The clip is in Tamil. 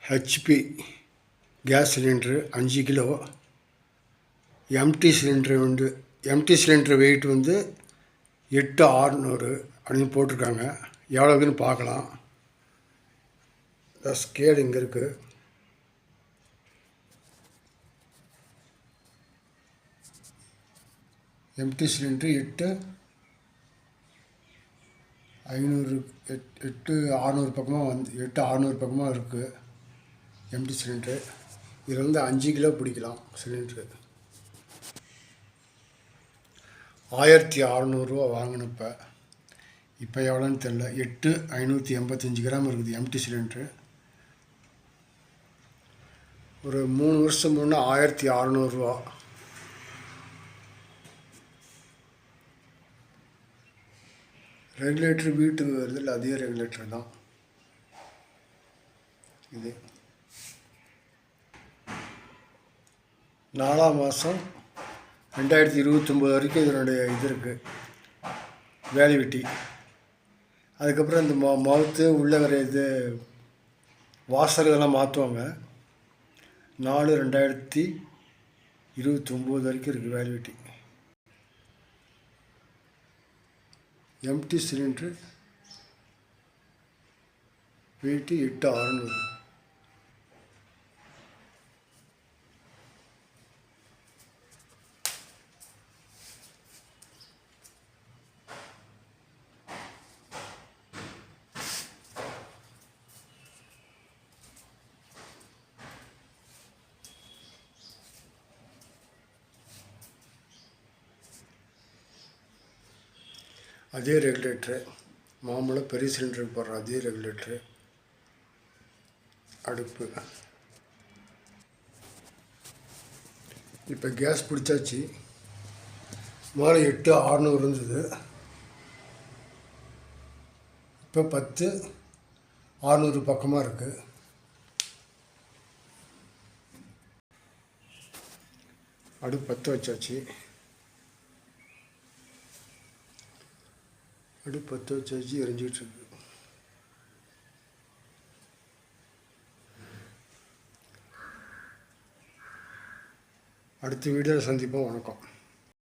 HP gas cylinder 5 kilo. Empty cylinder weight வந்து 8600 அப்படின்னு போட்டிருக்காங்க. எவ்வளோக்குன்னு பார்க்கலாம். இந்த ஸ்கேல் இங்கே இருக்குது. எம்டி சிலிண்ட்ரு 8600 பக்கமாக 8600 பக்கமாக இருக்குது எம்டி சிலிண்ட்ரு. இதில் வந்து 5 கிலோ பிடிக்கலாம் சிலிண்ட்ரு. 1600 வாங்கினப்ப. இப்போ எவ்வளோன்னு தெரில. 8585 கிராம் இருக்குது எம்டி சிலிண்ட்ரு. ஒரு 3 வருஷம் முன்னே 1600. ரெகுலேட்ரு வீட்டுக்கு வருது இல்லை, அதே ரெகுலேட்டர் தான் இது. 4ஆம் மாதம் 2029 வரைக்கும் இதனுடைய இது இருக்குது, வேலிவிட்டி. அதுக்கப்புறம் இந்த மவுத்து உள்ள வர இது வாசர் இதெல்லாம் மாற்றுவாங்க. 4/2029 வரைக்கும் இருக்குது வேலிவிட்டி. Empty cylinder weight 8600. அதே ரெகுலேட்ரு, மாமூலாக பெரிய சிலிண்டருக்கு போடுற அதே ரெகுலேட்ரு. அடுப்பு இப்போ கேஸ் பிடிச்சாச்சு. முதல்ல 8600 இருந்தது, இப்போ 10600 பக்கமாக இருக்குது. அடுப்பு பற்ற வச்சாச்சு. அடுப்பு பற்ற வச்சாச்சு, எரிஞ்சிகிட்ருக்கு. அடுத்த வீடியோவில் சந்திப்போம். வணக்கம்.